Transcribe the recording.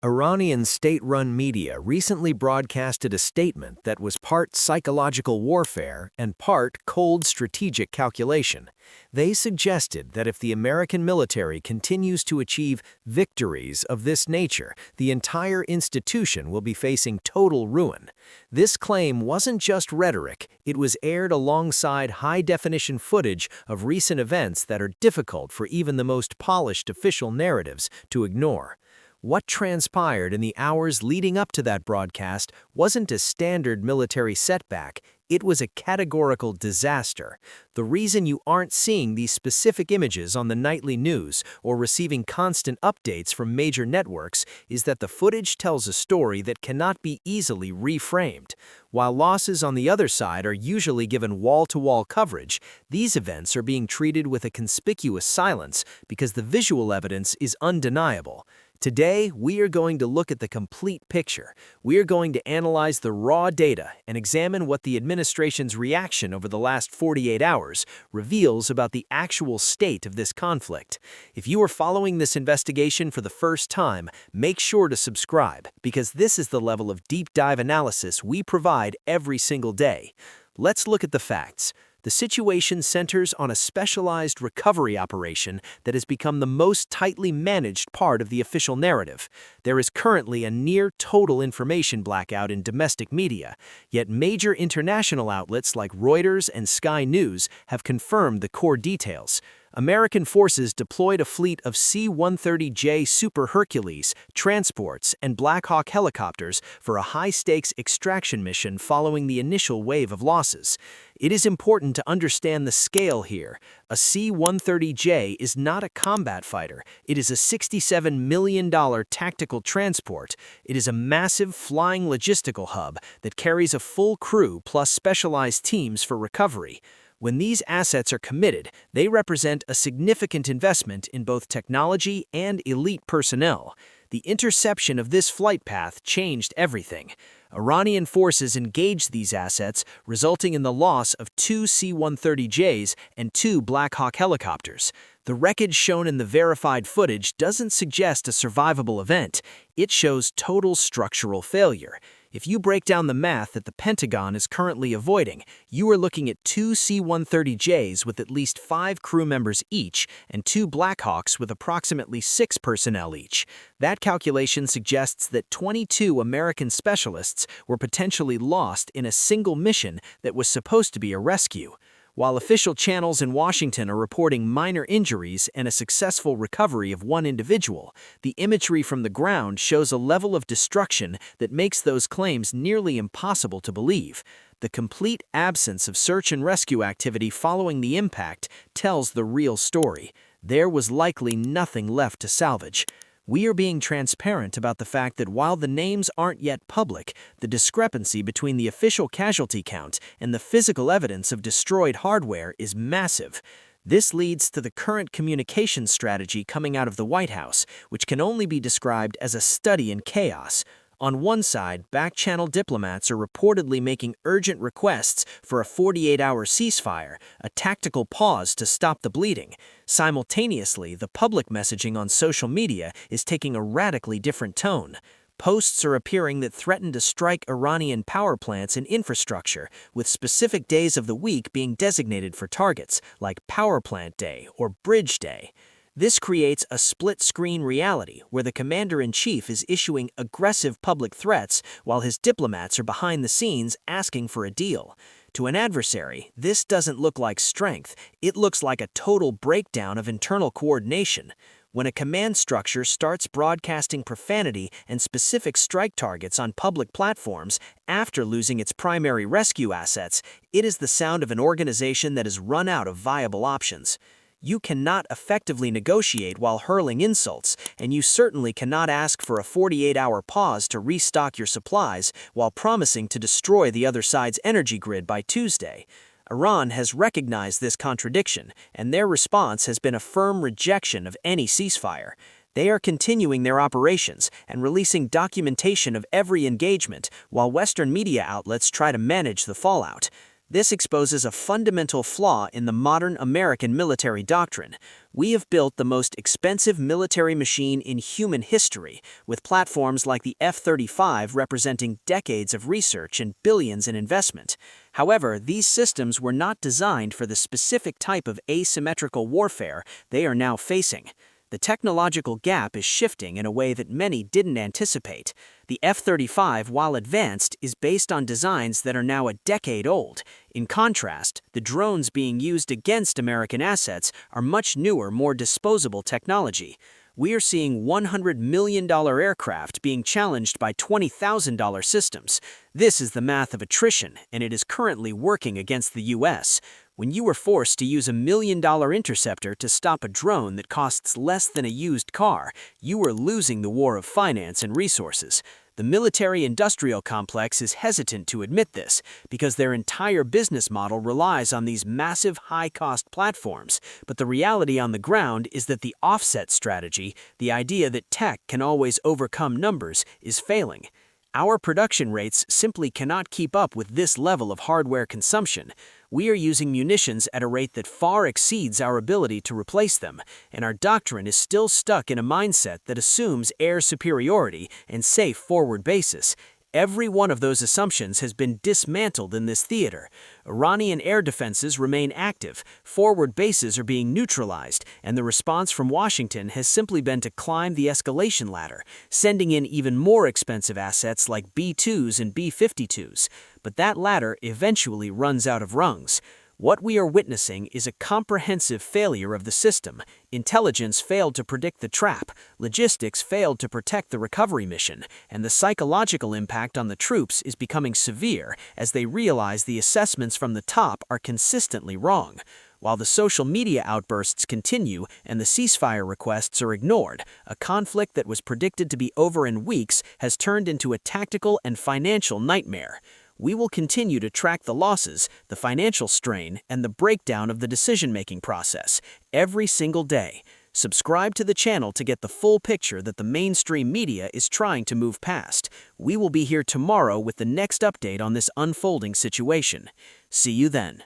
Iranian state-run media recently broadcasted a statement that was part psychological warfare and part cold strategic calculation. They suggested that if the American military continues to achieve victories of this nature, the entire institution will be facing total ruin. This claim wasn't just rhetoric, it was aired alongside high-definition footage of recent events that are difficult for even the most polished official narratives to ignore. What transpired in the hours leading up to that broadcast wasn't a standard military setback, it was a categorical disaster. The reason you aren't seeing these specific images on the nightly news or receiving constant updates from major networks is that the footage tells a story that cannot be easily reframed. While losses on the other side are usually given wall-to-wall coverage, these events are being treated with a conspicuous silence because the visual evidence is undeniable. Today, we are going to look at the complete picture. We are going to analyze the raw data and examine what the administration's reaction over the last 48 hours reveals about the actual state of this conflict. If you are following this investigation for the first time, make sure to subscribe, because this is the level of deep dive analysis we provide every single day. Let's look at the facts. The situation centers on a specialized recovery operation that has become the most tightly managed part of the official narrative. There is currently a near-total information blackout in domestic media, yet major international outlets like Reuters and Sky News have confirmed the core details. American forces deployed a fleet of C-130J Super Hercules transports and Black Hawk helicopters for a high-stakes extraction mission following the initial wave of losses. It is important to understand the scale here. A C-130J is not a combat fighter. It is a $67 million tactical transport. It is a massive flying logistical hub that carries a full crew plus specialized teams for recovery. When these assets are committed, they represent a significant investment in both technology and elite personnel. The interception of this flight path changed everything. Iranian forces engaged these assets, resulting in the loss of 2 C-130Js and 2 Black Hawk helicopters. The wreckage shown in the verified footage doesn't suggest a survivable event. It shows total structural failure. If you break down the math that the Pentagon is currently avoiding, you are looking at 2 C-130Js with at least 5 crew members each and 2 Black Hawks with approximately 6 personnel each. That calculation suggests that 22 American specialists were potentially lost in a single mission that was supposed to be a rescue. While official channels in Washington are reporting minor injuries and a successful recovery of one individual, the imagery from the ground shows a level of destruction that makes those claims nearly impossible to believe. The complete absence of search and rescue activity following the impact tells the real story. There was likely nothing left to salvage. We are being transparent about the fact that while the names aren't yet public, the discrepancy between the official casualty count and the physical evidence of destroyed hardware is massive. This leads to the current communication strategy coming out of the White House, which can only be described as a study in chaos. On one side, back-channel diplomats are reportedly making urgent requests for a 48-hour ceasefire, a tactical pause to stop the bleeding. Simultaneously, the public messaging on social media is taking a radically different tone. Posts are appearing that threaten to strike Iranian power plants and infrastructure, with specific days of the week being designated for targets, like Power Plant Day or Bridge Day. This creates a split-screen reality where the commander-in-chief is issuing aggressive public threats while his diplomats are behind the scenes asking for a deal. To an adversary, this doesn't look like strength, it looks like a total breakdown of internal coordination. When a command structure starts broadcasting profanity and specific strike targets on public platforms after losing its primary rescue assets, it is the sound of an organization that has run out of viable options. You cannot effectively negotiate while hurling insults, and you certainly cannot ask for a 48-hour pause to restock your supplies while promising to destroy the other side's energy grid by Tuesday. Iran has recognized this contradiction, and their response has been a firm rejection of any ceasefire. They are continuing their operations and releasing documentation of every engagement, while Western media outlets try to manage the fallout. This exposes a fundamental flaw in the modern American military doctrine. We have built the most expensive military machine in human history, with platforms like the F-35 representing decades of research and billions in investment. However, these systems were not designed for the specific type of asymmetrical warfare they are now facing. The technological gap is shifting in a way that many didn't anticipate. The F-35, while advanced, is based on designs that are now a decade old. In contrast, the drones being used against American assets are much newer, more disposable technology. We are seeing $100 million aircraft being challenged by $20,000 systems. This is the math of attrition, and it is currently working against the U.S. When you are forced to use $1 million interceptor to stop a drone that costs less than a used car, you are losing the war of finance and resources. The military-industrial complex is hesitant to admit this because their entire business model relies on these massive high-cost platforms, but the reality on the ground is that the offset strategy, the idea that tech can always overcome numbers, is failing. Our production rates simply cannot keep up with this level of hardware consumption. We are using munitions at a rate that far exceeds our ability to replace them, and our doctrine is still stuck in a mindset that assumes air superiority and safe forward bases. Every one of those assumptions has been dismantled in this theater. Iranian air defenses remain active, forward bases are being neutralized, and the response from Washington has simply been to climb the escalation ladder, sending in even more expensive assets like B-2s and B-52s. But that ladder eventually runs out of rungs. What we are witnessing is a comprehensive failure of the system. Intelligence failed to predict the trap, logistics failed to protect the recovery mission, and the psychological impact on the troops is becoming severe as they realize the assessments from the top are consistently wrong. While the social media outbursts continue and the ceasefire requests are ignored, a conflict that was predicted to be over in weeks has turned into a tactical and financial nightmare. We will continue to track the losses, the financial strain, and the breakdown of the decision-making process every single day. Subscribe to the channel to get the full picture that the mainstream media is trying to move past. We will be here tomorrow with the next update on this unfolding situation. See you then.